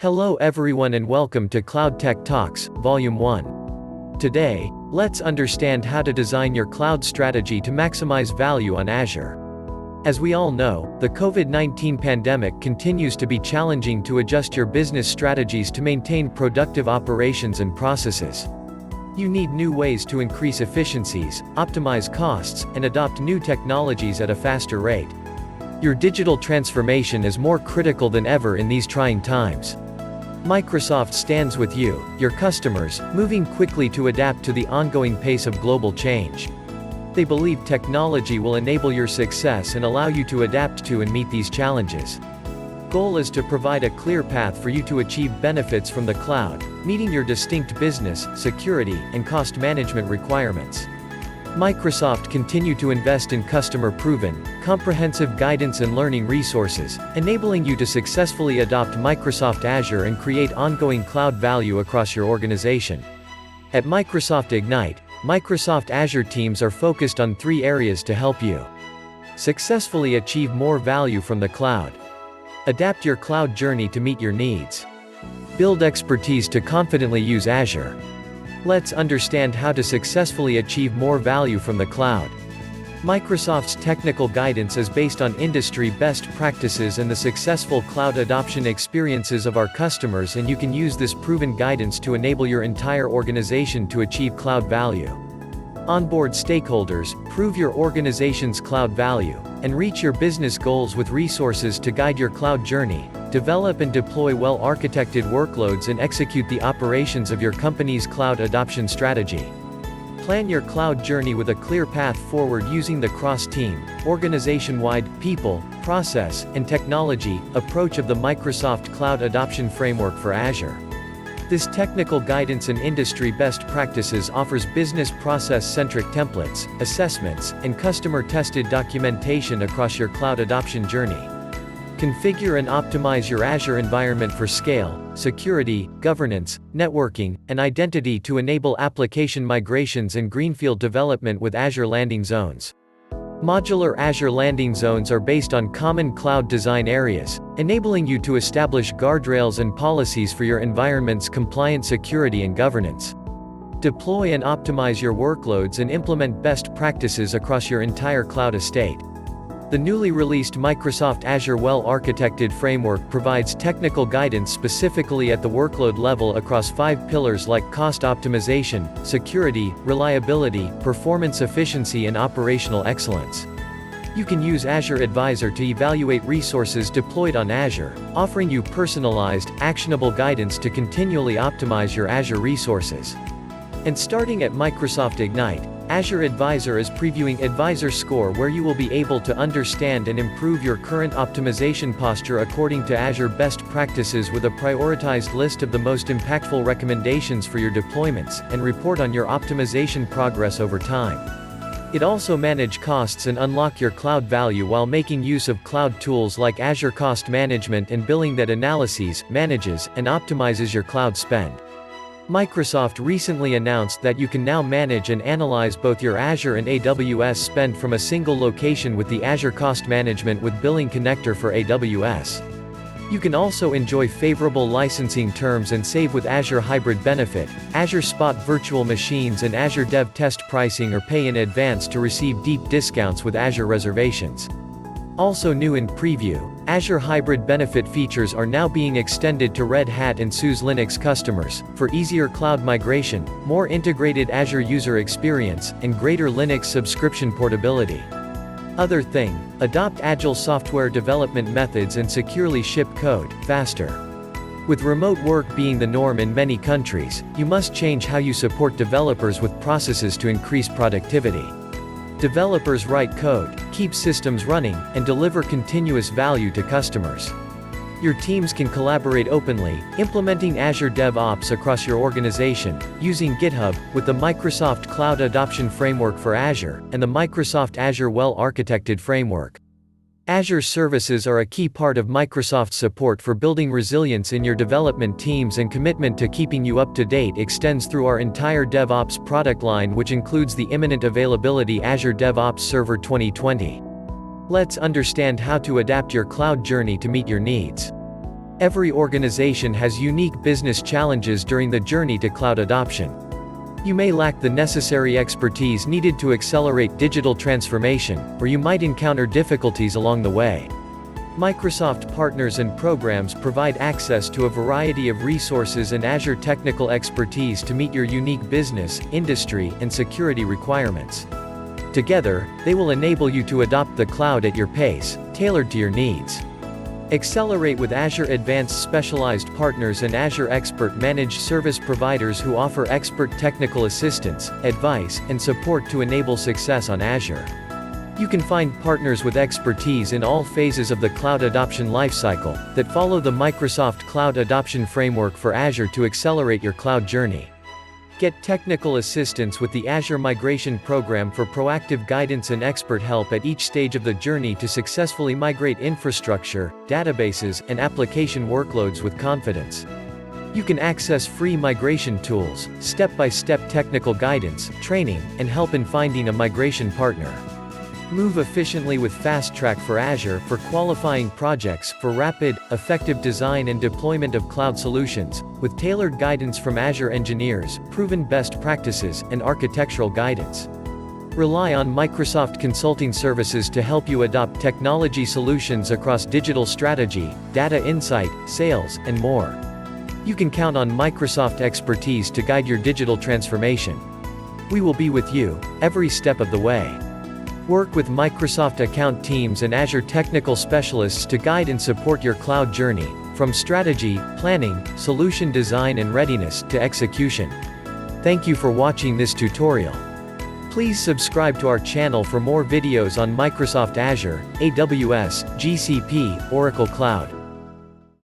Hello everyone and welcome to Cloud Tech Talks, Volume 1. Today, let's understand how to design your cloud strategy to maximize value on Azure. As we all know, the COVID-19 pandemic continues to be challenging to adjust your business strategies to maintain productive operations and processes. You need new ways to increase efficiencies, optimize costs, and adopt new technologies at a faster rate. Your digital transformation is more critical than ever in these trying times. Microsoft stands with you, your customers, moving quickly to adapt to the ongoing pace of global change. They believe technology will enable your success and allow you to adapt to and meet these challenges. Goal is to provide a clear path for you to achieve benefits from the cloud, meeting your distinct business, security, and cost management requirements. Microsoft continue to invest in customer-proven, comprehensive guidance and learning resources, enabling you to successfully adopt Microsoft Azure and create ongoing cloud value across your organization. At Microsoft Ignite, Microsoft Azure teams are focused on 3 areas to help you successfully achieve more value from the cloud, adapt your cloud journey to meet your needs, build expertise to confidently use Azure. Let's understand how to successfully achieve more value from the cloud. Microsoft's technical guidance is based on industry best practices and the successful cloud adoption experiences of our customers, and you can use this proven guidance to enable your entire organization to achieve cloud value. Onboard stakeholders, prove your organization's cloud value, and reach your business goals with resources to guide your cloud journey. Develop and deploy well-architected workloads and execute the operations of your company's cloud adoption strategy. Plan your cloud journey with a clear path forward using the cross-team, organization-wide, people, process, and technology approach of the Microsoft Cloud Adoption Framework for Azure. This technical guidance and industry best practices offers business process-centric templates, assessments, and customer-tested documentation across your cloud adoption journey. Configure and optimize your Azure environment for scale, security, governance, networking, and identity to enable application migrations and greenfield development with Azure Landing Zones. Modular Azure Landing Zones are based on common cloud design areas, enabling you to establish guardrails and policies for your environment's compliant security and governance. Deploy and optimize your workloads and implement best practices across your entire cloud estate. The newly released Microsoft Azure Well-Architected Framework provides technical guidance specifically at the workload level across 5 pillars like cost optimization, security, reliability, performance efficiency, and operational excellence. You can use Azure Advisor to evaluate resources deployed on Azure, offering you personalized, actionable guidance to continually optimize your Azure resources. And starting at Microsoft Ignite, Azure Advisor is previewing Advisor Score, where you will be able to understand and improve your current optimization posture according to Azure best practices with a prioritized list of the most impactful recommendations for your deployments, and report on your optimization progress over time. It also manages costs and unlock your cloud value while making use of cloud tools like Azure Cost Management and Billing that analyses, manages, and optimizes your cloud spend. Microsoft recently announced that you can now manage and analyze both your Azure and AWS spend from a single location with the Azure Cost Management with Billing Connector for AWS. You can also enjoy favorable licensing terms and save with Azure Hybrid Benefit, Azure Spot Virtual Machines, and Azure Dev Test pricing, or pay in advance to receive deep discounts with Azure reservations. Also new in preview, Azure Hybrid Benefit features are now being extended to Red Hat and SUSE Linux customers, for easier cloud migration, more integrated Azure user experience, and greater Linux subscription portability. Other thing, adopt agile software development methods and securely ship code faster. With remote work being the norm in many countries, you must change how you support developers with processes to increase productivity. Developers write code, keep systems running, and deliver continuous value to customers. Your teams can collaborate openly, implementing Azure DevOps across your organization, using GitHub, with the Microsoft Cloud Adoption Framework for Azure, and the Microsoft Azure Well-Architected Framework. Azure services are a key part of Microsoft's support for building resilience in your development teams, and commitment to keeping you up to date extends through our entire DevOps product line, which includes the imminent availability Azure DevOps Server 2020. Let's understand how to adapt your cloud journey to meet your needs. Every organization has unique business challenges during the journey to cloud adoption. You may lack the necessary expertise needed to accelerate digital transformation, or you might encounter difficulties along the way. Microsoft partners and programs provide access to a variety of resources and Azure technical expertise to meet your unique business, industry, and security requirements. Together, they will enable you to adopt the cloud at your pace, tailored to your needs. Accelerate with Azure Advanced Specialized Partners and Azure Expert Managed Service Providers who offer expert technical assistance, advice, and support to enable success on Azure. You can find partners with expertise in all phases of the cloud adoption lifecycle, that follow the Microsoft Cloud Adoption Framework for Azure to accelerate your cloud journey. Get technical assistance with the Azure Migration Program for proactive guidance and expert help at each stage of the journey to successfully migrate infrastructure, databases, and application workloads with confidence. You can access free migration tools, step-by-step technical guidance, training, and help in finding a migration partner. Move efficiently with Fast Track for Azure for qualifying projects, for rapid, effective design and deployment of cloud solutions, with tailored guidance from Azure engineers, proven best practices, and architectural guidance. Rely on Microsoft Consulting Services to help you adopt technology solutions across digital strategy, data insight, sales, and more. You can count on Microsoft expertise to guide your digital transformation. We will be with you, every step of the way. Work with Microsoft account teams and Azure technical specialists to guide and support your cloud journey, from strategy, planning, solution design and readiness, to execution. Thank you for watching this tutorial. Please subscribe to our channel for more videos on Microsoft Azure, AWS, GCP, Oracle Cloud.